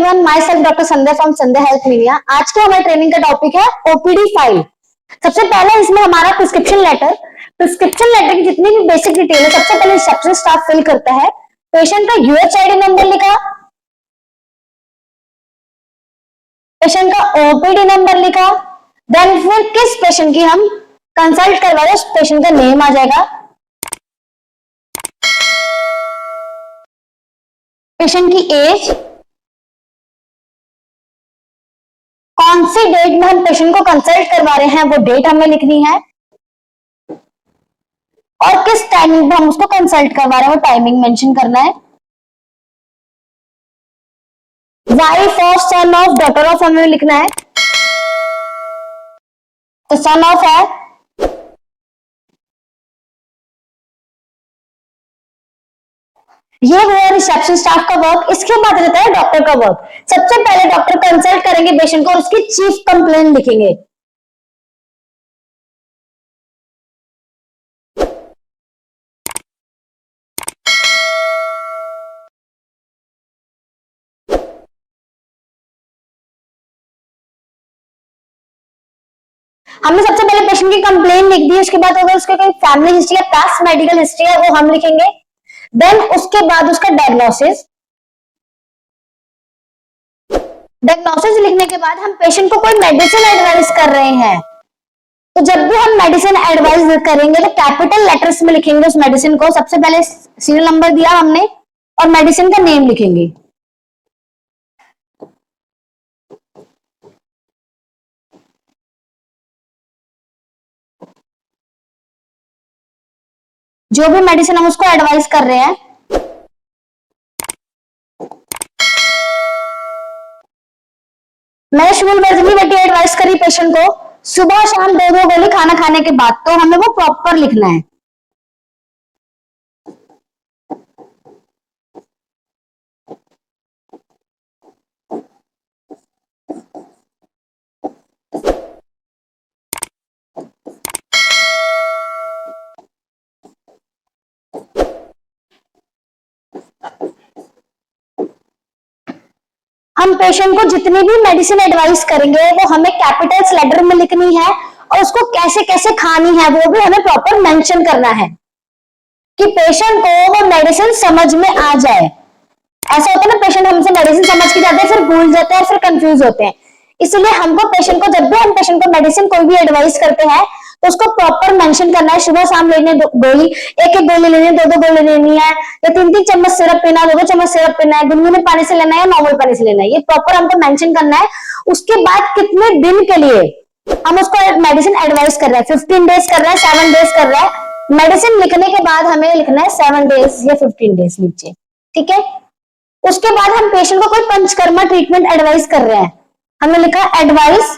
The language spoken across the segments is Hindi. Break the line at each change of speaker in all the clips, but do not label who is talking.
Everyone, my self doctor Sandhya from Sandhya health media. आज के हमारे ट्रेनिंग का टॉपिक है ओपीडी फाइल। सबसे पहले इसमें हमारा प्रिस्क्रिप्शन लेटर की जितनी भी बेसिक डिटेल है सबसे पहले रिसेप्शन स्टाफ फिल करता है। पेशेंट का यूएचआईडी नंबर लिखा, पेशेंट का ओपीडी नंबर लिखा, देन फिर किस पेशेंट की हम कंसल्ट करवा रहे हैं उस पेशेंट का नेम आ जाएगा, पेशेंट की एज, कौन सी डेट में हम पेशेंट को कंसल्ट करवा रहे हैं वो डेट हमें लिखनी है, और किस टाइमिंग पे हम उसको कंसल्ट करवा रहे हैं वो टाइमिंग मेंशन करना है। Wife of, son of, daughter of हमें लिखना है, तो सन ऑफ है, ये हुआ रिसेप्शन स्टाफ का वर्क। इसके बाद रहता है डॉक्टर का वर्क। सबसे पहले डॉक्टर कंसल्ट करेंगे पेशेंट को और उसकी चीफ कंप्लेंट लिखेंगे। हमने सबसे पहले पेशेंट की कंप्लेंट लिख दी, उसके बाद अगर उसके कोई फैमिली हिस्ट्री या पास्ट मेडिकल हिस्ट्री है वो हम लिखेंगे। देन उसके बाद उसका डायग्नोसिस लिखने के बाद हम पेशेंट को कोई मेडिसिन एडवाइस कर रहे हैं, तो जब भी हम मेडिसिन एडवाइस करेंगे तो कैपिटल लेटर्स में लिखेंगे उस मेडिसिन को। सबसे पहले सीरियल नंबर दिया हमने और मेडिसिन का नेम लिखेंगे। जो भी मेडिसिन हम उसको एडवाइस कर रहे हैं, मैंने शुरू बेटी एडवाइस करी पेशेंट को सुबह शाम 2-2 गोली खाना खाने के बाद, तो हमें वो प्रॉपर लिखना है। हम पेशेंट को जितनी भी मेडिसिन एडवाइस करेंगे वो हमें कैपिटल्स लेटर में लिखनी है और उसको कैसे कैसे खानी है वो भी हमें प्रॉपर मेंशन करना है कि पेशेंट को वो मेडिसिन समझ में आ जाए। ऐसा होता है ना, पेशेंट हमसे मेडिसिन समझ के जाते हैं फिर भूल जाते हैं फिर कंफ्यूज होते हैं। इसलिए हमको पेशेंट को, जब भी हम पेशेंट को मेडिसिन कोई भी एडवाइस करते हैं तो उसको प्रॉपर मेंशन करना है। सुबह शाम लेने गोली, एक गोली लेनी है, 2-2 गोली लेनी है, या 3-3 चम्मच सिरप पीना है, 2-2 चम्मच सिरप पीना है, गुनगुने पानी से लेना है या नॉर्मल पानी से लेना है, ये प्रॉपर हमको मेंशन करना है। उसके बाद कितने दिन के लिए हम उसको मेडिसिन एडवाइस कर रहे हैं, 15 डेज कर रहे हैं, 7 डेज कर रहे हैं। मेडिसिन लिखने के बाद हमें लिखना है 7 डेज या 15 डेज नीचे, ठीक है। उसके बाद हम पेशेंट को कोई पंचकर्मा ट्रीटमेंट एडवाइस कर रहे हैं, हमने लिखा एडवाइस।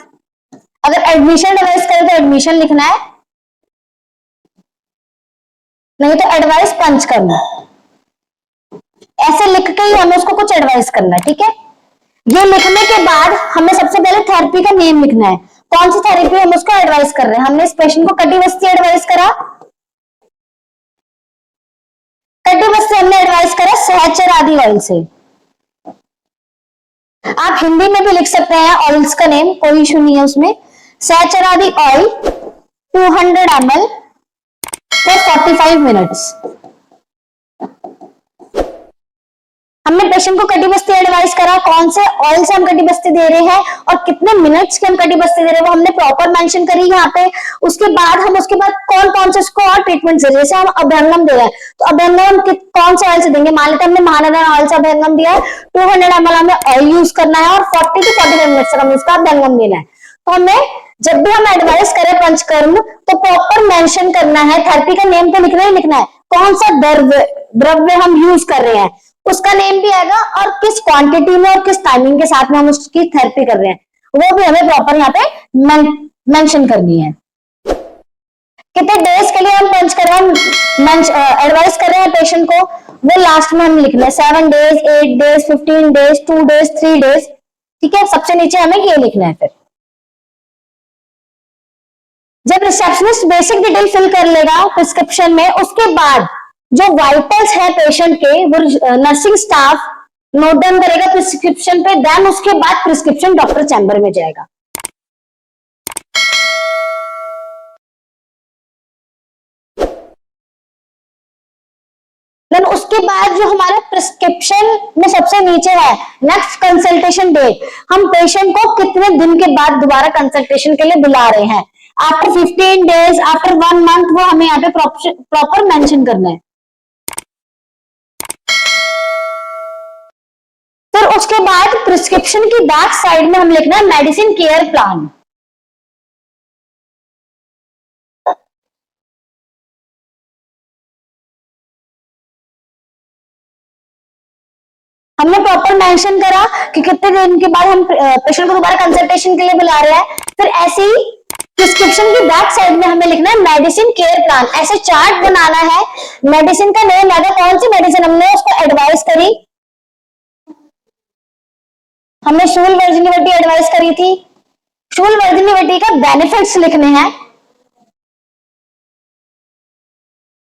अगर एडमिशन एडवाइस करें तो एडमिशन लिखना है, नहीं तो एडवाइस पंचकर्मा, ऐसे लिख के ही हमें उसको कुछ एडवाइस करना है, ठीक है। ये लिखने के बाद हमें सबसे पहले थेरेपी का नेम लिखना है, कौन सी थेरेपी हम उसको एडवाइस कर रहे हैं। हमने इस पेशेंट को कटी बस्ती एडवाइस करा, कटी बस्ती हमने एडवाइस करा सहचर आदि ऑयल से। आप हिंदी में भी लिख सकते हैं ऑयल्स का नेम, कोई इशू नहीं है उसमें। सहचर आदि ऑयल 200 ml for 45 मिनट्स। हमने पेशेंट को कटी बस्ती एडवाइस करा, कौन से ऑयल से हम कटी बस्ती दे रहे हैं और कितने मिनट्स की हम कटी बस्ती दे रहे हैं वो हमने प्रॉपर मेंशन करी यहाँ पे। उसके बाद कौन कौन से इसको और ट्रीटमेंट दे रहे हैं, जैसे हम अभ्यंगम दे रहे हैं तो अभ्यंगम कौन से ऑयल से देंगे। मान लेते हैं हमने महानदा ऑयल से अभ्यंगम दिया है, 200 ml हमें ऑयल यूज करना है और 40 to 45 मिनट्स तक हमें उसका अभ्यंगम देना है। तो हमें जब भी हम एडवाइस करें पंचकर्म तो प्रॉपर मेंशन करना है, थेरेपी का नेम तो लिखना ही लिखना है, कौन सा द्रव्य हम यूज कर रहे हैं उसका नेम भी आएगा और किस क्वांटिटी में और किस टाइमिंग के साथ में हम उसकी थेरेपी कर रहे हैं वो भी हमें प्रॉपर यहाँ पे मेंशन करनी है। कितने डेज के लिए हम एडवाइस कर रहे हैं पेशेंट को वो लास्ट में हम लिखना है, 7 days, 8 days, 15 days, 2 days, 3 days, ठीक है। सबसे नीचे हमें ये लिखना है। फिर जब रिसेप्शनिस्ट बेसिक डिटेल फिल कर लेगा प्रिस्क्रिप्शन में, उसके बाद जो वाइटल्स है पेशेंट के वो नर्सिंग स्टाफ नोट डाउन करेगा प्रिस्क्रिप्शन पे, देन उसके बाद प्रिस्क्रिप्शन डॉक्टर चैम्बर में जाएगा। देन उसके बाद जो हमारा प्रिस्क्रिप्शन में सबसे नीचे है नेक्स्ट कंसल्टेशन डेट, हम पेशेंट को कितने दिन के बाद दोबारा कंसल्टेशन के लिए बुला रहे हैं। आफ्टर 15 डेज, आफ्टर 1 मंथ, वो हमें यहाँ पे प्रॉपर मेंशन करना है। फिर उसके बाद प्रिस्क्रिप्शन की बैक साइड में हम लिखना है मेडिसिन केयर प्लान। हमने प्रॉपर मेंशन करा कि कितने दिन के बाद हम पेशेंट को दोबारा कंसल्टेशन के लिए बुला रहे हैं। फिर ऐसे ही प्रिस्क्रिप्शन की बैक साइड में हमें लिखना है मेडिसिन केयर प्लान। ऐसे चार्ट बनाना है, मेडिसिन का नेम आएगा, कौन सी मेडिसिन हमने उसको एडवाइस करी, हमने शूल वर्जिनिटी एडवाइस करी थी, शूल वर्जिनिटी का बेनिफिट्स लिखने हैं,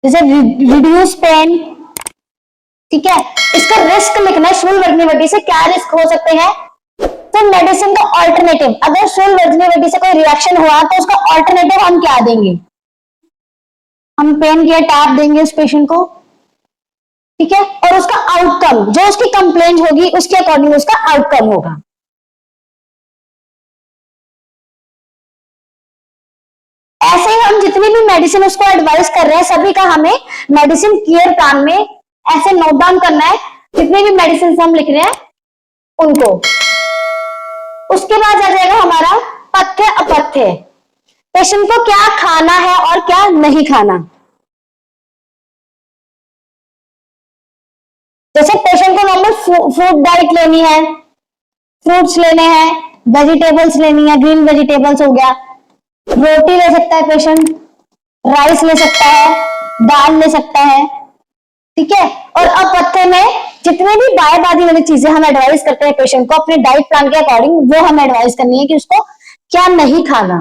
जैसे रिड्यूस पेन, ठीक है। इसका रिस्क लिखना है, शूल वर्जिनिटी से क्या रिस्क हो सकते हैं। तो मेडिसिन का ऑल्टरनेटिव, अगर शूल वर्जिनिटी से कोई रिएक्शन हुआ तो उसका ऑल्टरनेटिव हम क्या देंगे, हम पेन केयर टैब देंगे उस पेशेंट को, ठीक है। और उसका आउटकम, जो उसकी कंप्लेंट होगी उसके अकॉर्डिंग उसका आउटकम होगा। ऐसे ही हम जितनी भी मेडिसिन उसको एडवाइस कर रहे हैं सभी का हमें मेडिसिन केयर प्लान में ऐसे नोट डाउन करना है, जितनी भी मेडिसिन हम लिख रहे हैं उनको। उसके बाद आ जाएगा हमारा पथ्य अपथ्य, पेशेंट को क्या खाना है और क्या नहीं खाना। जैसे पेशेंट को नॉर्मल फ्रूट डाइट लेनी है, फ्रूट्स लेने हैं, वेजिटेबल्स लेनी है, ग्रीन वेजिटेबल्स हो गया, रोटी ले सकता है पेशेंट, राइस ले सकता है, दाल ले सकता है, ठीक है। और अपथ्य में जितने भी बायबादी वाली चीजें हम एडवाइस करते हैं पेशेंट को अपने डाइट प्लान के अकॉर्डिंग, वो हम एडवाइस करनी है कि उसको क्या नहीं खाना।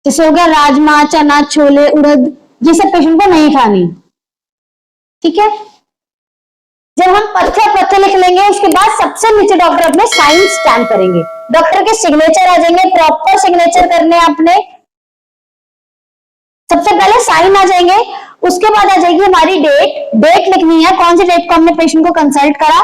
जैसे हो गया राजमा, चना, छोले, उड़द, ये सब पेशेंट को नहीं खानी, ठीक है। जब हम पथ्य अपथ्य लिख लेंगे उसके बाद सबसे नीचे डॉक्टर अपने साइन स्टैम्प करेंगे, डॉक्टर के सिग्नेचर आ जाएंगे, प्रॉपर सिग्नेचर करने अपने। सबसे पहले साइन आ जाएंगे, उसके बाद आ जाएगी हमारी डेट, डेट लिखनी है कौन सी डेट को हमने पेशेंट को कंसल्ट करा।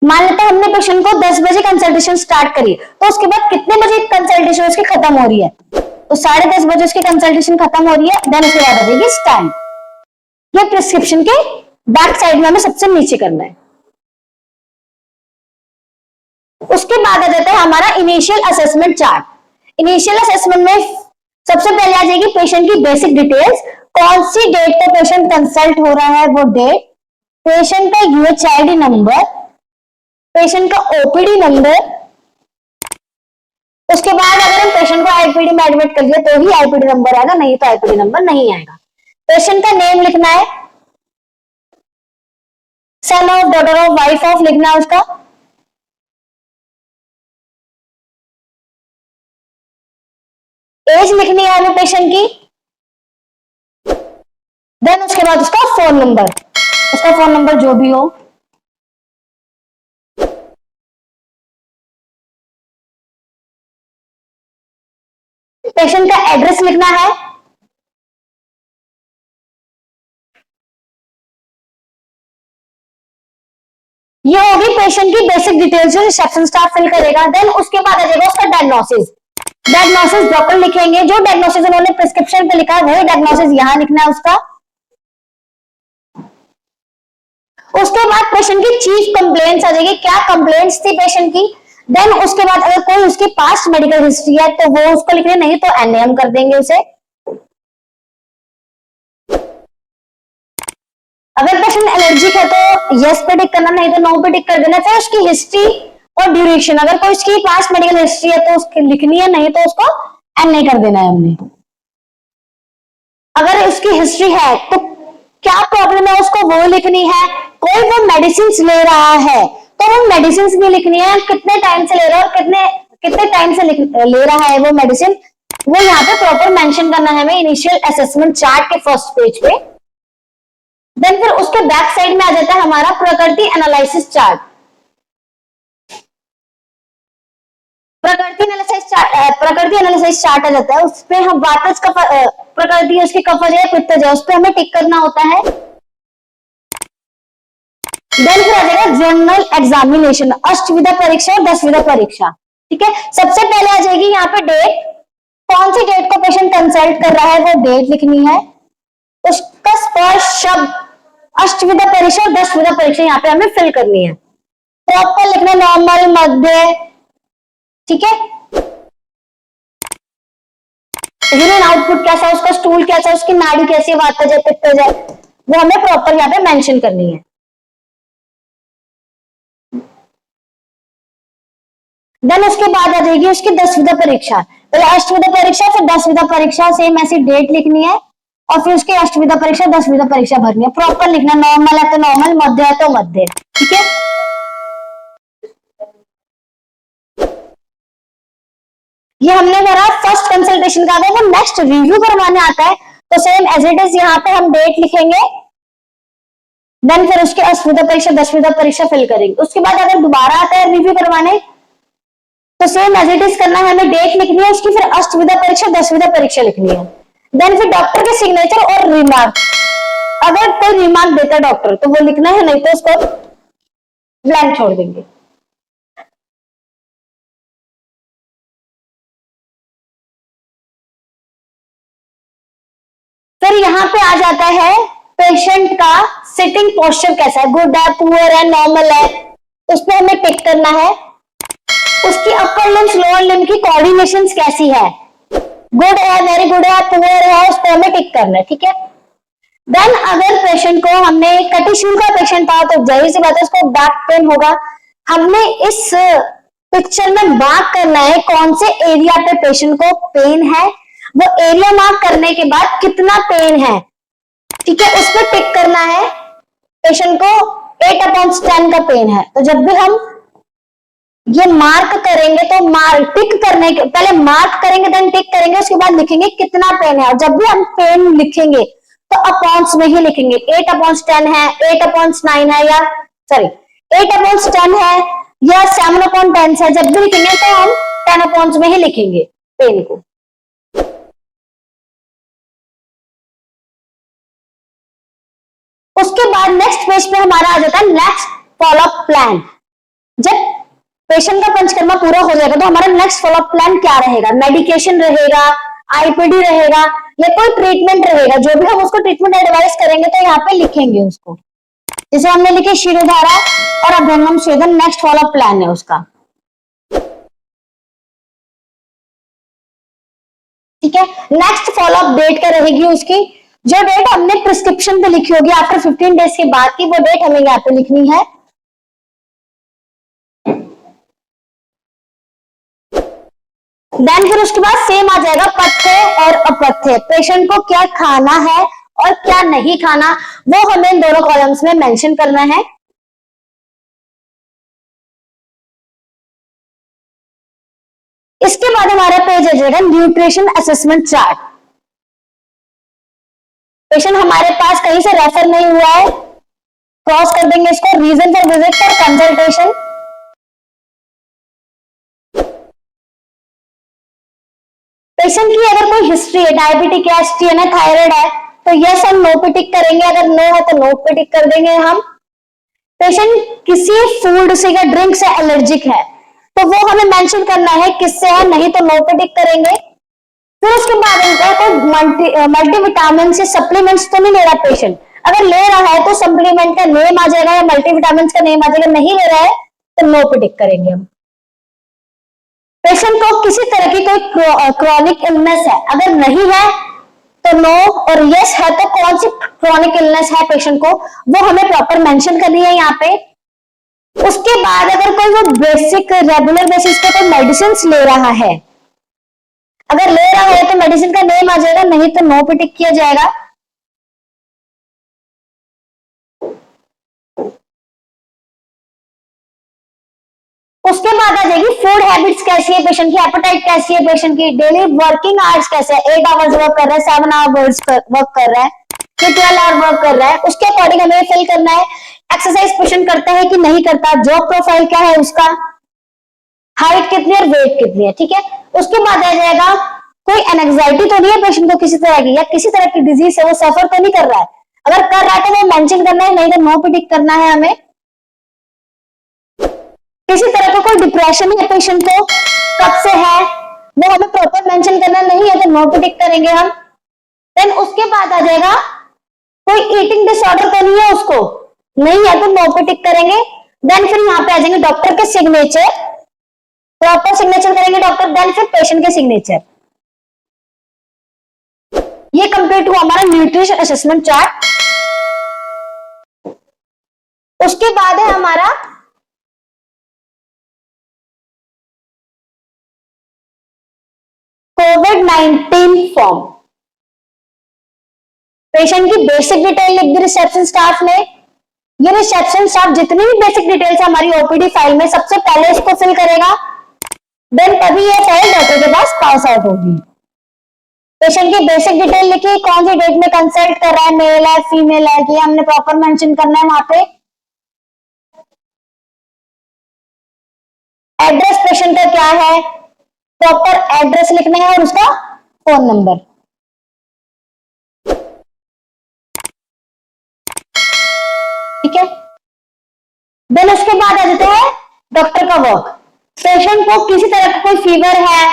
मान लेते हैं हमने पेशेंट को 10 बजे कंसल्टेशन स्टार्ट करी, तो उसके बाद कितने बजे कंसल्टेशन उसकी खत्म हो रही है, तो 10:30 बजे उसकी कंसल्टेशन खत्म हो रही है। देन उसके बाद आ जाएगी स्टैम्प। ये प्रिस्क्रिप्शन के बैक साइड में हमें सबसे नीचे करना है। उसके बाद आ जाता है हमारा initial assessment chart. Initial assessment में सबसे पहले आ जाएगी पेशेंट की बेसिक डिटेल्स, कौन सी डेट पे पेशेंट कंसल्ट हो रहा है वो डेट, पेशेंट का यूएचआईडी नंबर, पेशेंट का ओपीडी नंबर। उसके बाद अगर हम पेशेंट को आईपीडी में एडमिट कर लिया तो ही आईपीडी नंबर आएगा, नहीं तो आईपीडी नंबर नहीं आएगा। पेशेंट का नेम लिखना है, son of, daughter of, wife of लिखना है उसका। एज लिखनी है हमें पेशेंट की। देन उसके बाद उसका फोन नंबर, उसका फोन नंबर जो भी हो। पेशेंट का एड्रेस लिखना है, ये होगी पेशेंट की बेसिक डिटेल्स जो रिसेप्शन स्टाफ फिल करेगा। देन उसके बाद आ जाएगा उसका डायग्नोसिस, डायग्नोसिस डॉक्टर लिखेंगे, जो डायग्नोसिस उन्होंने प्रिस्क्रिप्शन पे लिखा है वही डायग्नोसिस यहां लिखना है उसका। उसके बाद पेशेंट की चीफ कंप्लेंट्स आ जाएगी, क्या कंप्लेंट्स थी पेशेंट की। देन उसके बाद अगर कोई उसकी पास्ट मेडिकल हिस्ट्री है तो वो उसको लिखने, नहीं तो एनए हम कर देंगे उसे। अगर पेशेंट एलर्जिक है तो यस पे टिक करना, नहीं तो नो पे टिक कर देना। फिर उसकी हिस्ट्री और ड्यूरेशन, अगर कोई उसकी पास्ट मेडिकल हिस्ट्री है तो उसकी लिखनी है, नहीं तो उसको एनए कर देना है हमने। अगर उसकी हिस्ट्री है तो क्या प्रॉब्लम है उसको वो लिखनी है। कोई वो मेडिसिन ले रहा है तो वो मेडिसिन भी लिखनी है, कितने टाइम से ले रहा है और कितने टाइम से ले रहा है वो मेडिसिन, वो यहाँ पे प्रॉपर मेंशन करना है हमें इनिशियल असेसमेंट चार्ट के फर्स्ट पेज पे। देन फिर उसके बैक साइड में आ जाता है हमारा प्रकृति एनालिसिस चार्ट। प्रकृति एनालिसिस चार्ट आ जाता है, उस पे हम वातज का प्रकृति, उसकी कफज है, पित्तज है, उस पे हमें टिक करना होता है। देन फिर आ जाएगा जनरल एग्जामिनेशन, अष्टविधा परीक्षा और 10विधा परीक्षा। ठीक है, सबसे पहले आ जाएगी यहाँ पे डेट, कौन सी डेट को पेशेंट कंसल्ट कर रहा है वो डेट लिखनी है, उसका स्पर्श शब्द, अष्टविधा परीक्षा और 10विधा परीक्षा यहाँ पे हमें फिल करनी है। प्रॉपर लिखना, नॉर्मल, मध्य, ठीक है। यूरिन आउटपुट कैसा है, उसका स्टूल कैसा है, उसकी नाड़ी कैसी है, वातज है, पित्तज है, वो हमें प्रॉपर यहाँ पे मेंशन करनी है। देन उसके बाद आ जाएगी उसकी 10विधा परीक्षा, पहले अष्टविधा परीक्षा फिर 10विधा परीक्षा, सेम ऐसी डेट लिखनी है और फिर उसकी अष्टविधा परीक्षा 10विधा परीक्षा भरनी है। प्रॉपर लिखना, नॉर्मल है तो नॉर्मल, मध्य है तो मध्य, ठीक है। ये हमने भरा फर्स्ट कंसल्टेशन का, अगर वो नेक्स्ट रिव्यू करवाने आता है तो सेम एज इट इज यहाँ पे हम डेट लिखेंगे, देन फिर उसके अष्टविधा परीक्षा 10विधा परीक्षा फिल करेंगे। उसके बाद अगर दोबारा आता है रिव्यू करवाने तो सेम एज इट इज करना है, हमें डेट लिखनी है उसकी, फिर अष्टविधा परीक्षा 10विधा परीक्षा लिखनी है। देन फिर डॉक्टर के सिग्नेचर और रिमार्क, अगर कोई रिमार्क देता है डॉक्टर तो वो लिखना है, नहीं तो उसको ब्लैंक छोड़ देंगे। फिर यहाँ पे आ जाता है पेशेंट का सिटिंग पोस्चर कैसा है, गुड है, पुअर है, नॉर्मल है, उस पर हमें टिक करना है। उसकी अपर लिम्स लोअर लिम्ब की कोऑर्डिनेशन कैसी है, गुड है, वेरी गुड है, पुअर है, उस पर हमें टिक करना है, ठीक है। देन अगर पेशेंट को, हमने कटिशूल का पेशेंट था तो जाहिर सी बात है उसको बैक पेन होगा, हमने इस पिक्चर में मार्क करना है कौन से एरिया पे पेशेंट को पेन है, वो एरिया मार्क करने के बाद कितना पेन है, ठीक है, उस पर टिक करना है। पेशेंट को 8/10 का पेन है, तो जब भी हम ये मार्क करेंगे तो मार्क टिक करने के पहले मार्क करेंगे, देन टिक करेंगे, उसके बाद लिखेंगे कितना पेन है। और जब भी हम पेन लिखेंगे तो अपॉन्स में ही लिखेंगे, 8/10 है, 8/9 है, या सॉरी 8/10 है या 7/10 है, जब भी लिखेंगे तो हम 10 में ही लिखेंगे पेन को। उसके बाद नेक्स्ट पेज पे हमारा आ जाता है नेक्स्ट फॉलोअप प्लान। जब पेशेंट का पंचकर्मा पूरा हो जाएगा तो हमारा नेक्स्ट फॉलोअप प्लान क्या रहेगा, मेडिकेशन रहेगा, आईपीडी रहेगा, या कोई ट्रीटमेंट रहेगा, जो भी हम उसको ट्रीटमेंट एडवाइस करेंगे तो यहाँ पे लिखेंगे उसको, जैसे हमने लिखे शिरोधारा और अभ्यंगम छेदन, नेक्स्ट फॉलोअप प्लान है उसका, ठीक है। नेक्स्ट फॉलोअप डेट क्या रहेगी उसकी, जो डेट हमने प्रिस्क्रिप्शन पे लिखी होगी आफ्टर 15 डेज के बाद की, वो डेट हमें यहाँ पे लिखनी है। देन फिर उसके बाद सेम आ जाएगा पथ्य और अपथ्य, पेशेंट को क्या खाना है और क्या नहीं खाना, वो हमें इन दोनों कॉलम्स में मेंशन करना है। इसके बाद हमारा पेज आ जाएगा न्यूट्रिशन असेसमेंट चार्ट। पेशेंट हमारे पास कहीं से रेफर नहीं हुआ है, क्रॉस कर देंगे इसको, reason for visit for consultation, patient की अगर कोई हिस्ट्री है, डायबिटिक है, एसटीएन है, थायराइड है, तो यस हम नो पे टिक करेंगे, अगर नो है तो नो पे टिक कर देंगे हम। पेशेंट किसी फूड से या ड्रिंक से एलर्जिक है तो वो हमें मेंशन करना है किससे है, नहीं तो नो पे टिक करेंगे। फिर उसके बाद इनका कोई मल्टीविटामिन से सप्लीमेंट्स तो नहीं ले रहा पेशेंट, अगर ले रहा है तो सप्लीमेंट का नेम आ जाएगा या मल्टीविटामिन का नेम आ जाएगा, नहीं ले रहा है तो नो पे टिक करेंगे हम। पेशेंट को किसी तरह की कोई क्रॉनिक इलनेस है, अगर नहीं है तो नो, और यस है तो कौन सी क्रॉनिक इलनेस है पेशेंट को, वो हमें प्रॉपर मेंशन करनी है यहाँ पे। उसके बाद अगर कोई वो बेसिक रेगुलर बेसिस पे कोई मेडिसिन ले रहा है, अगर ले रहा है तो मेडिसिन का नेम आ जाएगा, नहीं तो नो पे टिक किया जाएगा। उसके बाद आ जाएगी फूड हैबिट्स कैसी है पेशेंट की, एपेटाइट कैसी है पेशेंट की, डेली वर्किंग आवर्स कैसे है, 8 आवर्स वर्क कर रहा है, 7 आवर्स वर्क कर रहा है, कि 12 आवर वर्क कर रहा है, उसके अकॉर्डिंग हमें फिल करना है। एक्सरसाइज पेशेंट करता है कि नहीं करता, जॉब प्रोफाइल क्या है उसका, हाइट कितनी है और वेट कितनी है, ठीक है। उसके बाद आ जाएगा कोई एंजाइटी तो नहीं है पेशेंट को किसी तरह की, या किसी तरह की डिजीज है वो सफर तो नहीं कर रहा है, अगर कर रहा है तो वो मेंशन करना है, नहीं तो नो पे टिक करना है हमें। किसी तरह का कोई डिप्रेशन है पेशेंट को, कब से है वो हमें प्रॉपर मेंशन करना नहीं है तो नो पे टिक करेंगे हम। देन उसके बाद आ जाएगा कोई ईटिंग डिसऑर्डर तो नहीं है उसको, नहीं है तो नो पे टिक करेंगे। देन फिर यहाँ पे आ जाएंगे डॉक्टर के सिग्नेचर, प्रॉपर सिग्नेचर करेंगे डॉक्टर, देन फिर पेशेंट के सिग्नेचर। ये कंप्लीट हुआ हमारा न्यूट्रिशन असेसमेंट चार्ट। उसके बाद है हमारा कोविड-19 फॉर्म। पेशेंट की बेसिक डिटेल लिख दी रिसेप्शन स्टाफ ने। ये रिसेप्शन स्टाफ जितनी भी बेसिक डिटेल्स हमारी ओपीडी फाइल में सबसे पहले इसको फिल करेगा, देन तभी ये फाइल डॉक्टर के पास पास आउट होगी। पेशेंट की बेसिक डिटेल लिखी, कौन सी डेट में कंसल्ट कर रहा है, मेल है फीमेल है, कि हमने प्रॉपर मेंशन करना है वहां पे। एड्रेस पेशेंट का क्या है, प्रॉपर एड्रेस लिखना है और उसका फोन नंबर, ठीक है। देन उसके बाद आ जाता है डॉक्टर का वर्क। पेशेंट को किसी तरह का कोई फीवर है,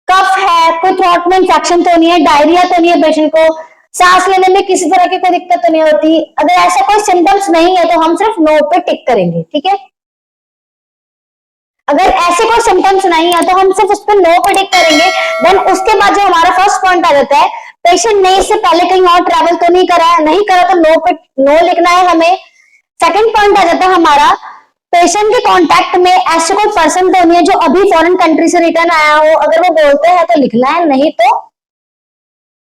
कफ है, कोई थ्रोट में इंफेक्शन तो नहीं है, डायरिया तो नहीं है, पेशेंट को सांस लेने में किसी तरह की कोई दिक्कत तो नहीं होती, अगर ऐसा कोई सिम्टम्स नहीं है तो हम सिर्फ नो पे टिक करेंगे, ठीक है। अगर ऐसे कोई सिम्टम्स नहीं है तो हम सिर्फ उस पर नो पे टिक करेंगे। देन उसके बाद जो हमारा फर्स्ट पॉइंट आ जाता है, पेशेंट ने इससे पहले कहीं और ट्रैवल तो नहीं करा है, नहीं करा तो नो पे नो लिखना है हमें। सेकंड पॉइंट आ जाता है हमारा, पेशेंट के कांटेक्ट में ऐसे कोई पर्सन तो नहीं है जो अभी फॉरेन कंट्री से रिटर्न आया हो, अगर वो बोलते हैं तो लिखना है, नहीं तो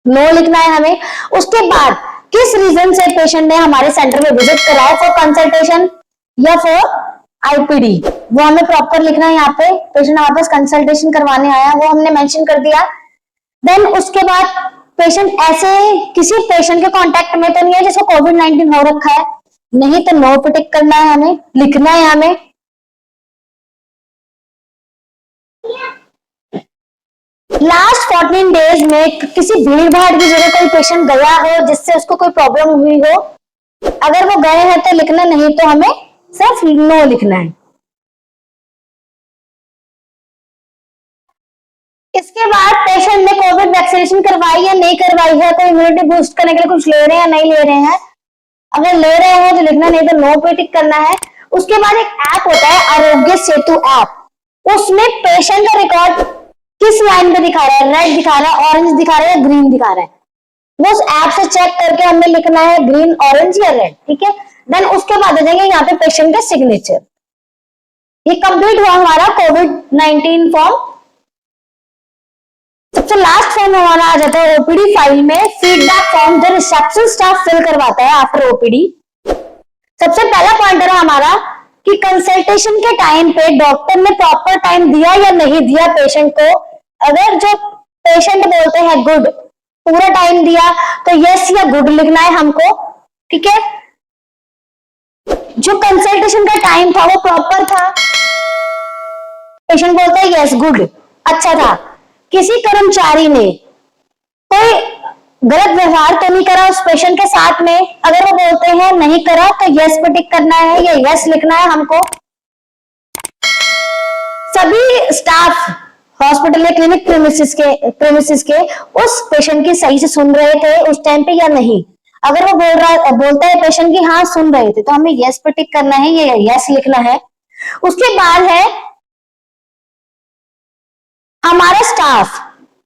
नो लिखना है हमें। उसके बाद किस रीजन से पेशेंट ने हमारे सेंटर में विजिट करा है, फॉर कंसल्टेशन या फॉर आईपीडी, वो हमें प्रॉपर लिखना है। यहाँ पे पेशेंट हमारे पास कंसल्टेशन करवाने आया वो हमने मेंशन कर दिया। देन उसके बाद पेशेंट ऐसे किसी पेशेंट के कांटेक्ट में तो नहीं है जिसको कोविड-19 हो रखा है, नहीं तो नो पे टिक करना है हमें, लिखना है हमें। लास्ट 14 डेज में किसी भीड़ भाड़ की जगह कोई पेशेंट गया हो जिससे उसको कोई प्रॉब्लम हुई हो, अगर वो गए हैं तो लिखना, नहीं तो हमें सिर्फ नो लिखना है। इसके बाद पेशेंट ने कोविड वैक्सीनेशन करवाई या नहीं करवाई है, कोई इम्यूनिटी बूस्ट करने के लिए कुछ ले रहे हैं या नहीं ले रहे हैं, अगर ले रहे हैं तो लिखना, नहीं तो नो पे टिक करना है। उसके बाद एक ऐप होता है आरोग्य सेतु ऐप, उसमें पेशेंट का रिकॉर्ड किस लाइन पे दिखा रहा है, रेड दिखा रहा है, ऑरेंज दिखा रहा है या ग्रीन दिखा रहा है, वो उस ऐप से चेक करके हमें लिखना है ग्रीन, ऑरेंज या रेड, ठीक है। देन उसके बाद आ जाएंगे यहाँ पे पेशेंट का सिग्नेचर। ये कंप्लीट हुआ हमारा कोविड-19 फॉर्म। सबसे लास्ट फॉर्म हमारा आ जाता है ओपीडी फाइल में फीडबैक फॉर्म, जो रिसेप्शन स्टाफ फिल करवाता है आफ्टर ओपीडी। सबसे पहला पॉइंटर है हमारा कि कंसल्टेशन के टाइम पे डॉक्टर ने प्रॉपर टाइम दिया या नहीं दिया पेशेंट को। अगर जो पेशेंट बोलते हैं गुड, पूरा टाइम दिया, तो यस या गुड लिखना है हमको, ठीक है। जो कंसल्टेशन का टाइम था वो प्रॉपर था, पेशेंट बोलता है यस गुड, अच्छा था। किसी कर्मचारी ने कोई गलत व्यवहार तो नहीं करा उस पेशेंट के साथ में, अगर वो बोलते हैं नहीं करा तो यस पे टिक करना है या यस लिखना है हमको। सभी स्टाफ हॉस्पिटल या क्लिनिक प्रेमिसेस के उस पेशेंट की सही से सुन रहे थे उस टाइम पे या नहीं, अगर वो बोलता है पेशेंट की हाँ सुन रहे थे तो हमें यस पे टिक करना है या यस लिखना है। उसके बाद है हमारा स्टाफ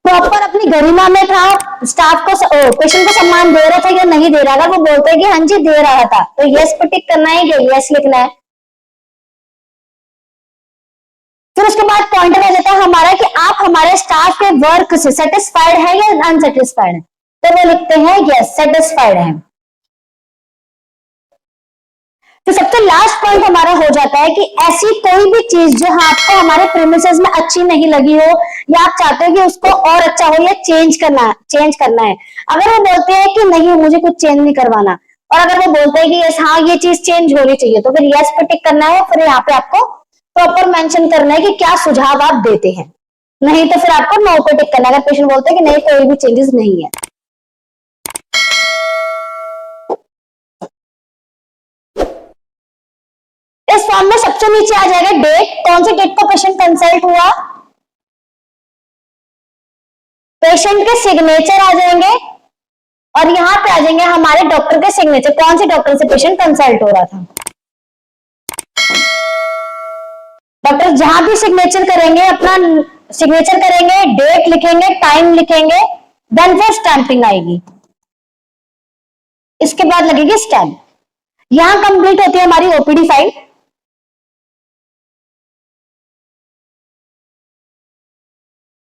प्रॉपर अपनी गरिमा में था, स्टाफ को पेशेंट को सम्मान दे रहा था या नहीं दे रहा, अगर वो बोलते हैं कि हाँ जी दे रहा था तो यस पे टिक करना है या यस लिखना है। फिर उसके बाद पॉइंटर आ जाता है हमारा कि आप हमारे स्टाफ के वर्क से सेटिस्फाइड है या अनसेटिस्फाइड है, तो वो लिखते हैं यस सेटिस्फाइड है। तो सबसे लास्ट पॉइंट हमारा हो जाता है कि ऐसी कोई भी चीज जो आपको हमारे प्रेमिसेस में अच्छी नहीं लगी हो या आप चाहते हो कि उसको और अच्छा हो या चेंज करना है। अगर वो बोलते हैं कि नहीं मुझे कुछ चेंज नहीं करवाना, और अगर वो बोलते हैं कि यस हाँ ये चीज चेंज होनी चाहिए, तो फिर यस पे टिक करना है, फिर यहाँ पे आपको प्रॉपर मेंशन करना है कि क्या सुझाव आप देते हैं, नहीं तो फिर आपको नो पे टिक करना है अगर पेशेंट बोलते हैं कि नहीं कोई भी चेंजेस नहीं है। इस फॉर्म में सबसे नीचे आ जाएगा डेट, कौन सी डेट को पेशेंट कंसल्ट हुआ, पेशेंट के सिग्नेचर आ जाएंगे, और यहां पे आ जाएंगे हमारे डॉक्टर के सिग्नेचर, कौन से डॉक्टर से पेशेंट कंसल्ट हो रहा था। डॉक्टर जहां भी सिग्नेचर करेंगे अपना सिग्नेचर करेंगे, डेट लिखेंगे, टाइम लिखेंगे, देन फिर स्टैंपिंग आएगी, इसके बाद लगेगी स्टैंप। यहां कंप्लीट होती है हमारी ओपीडी फाइल।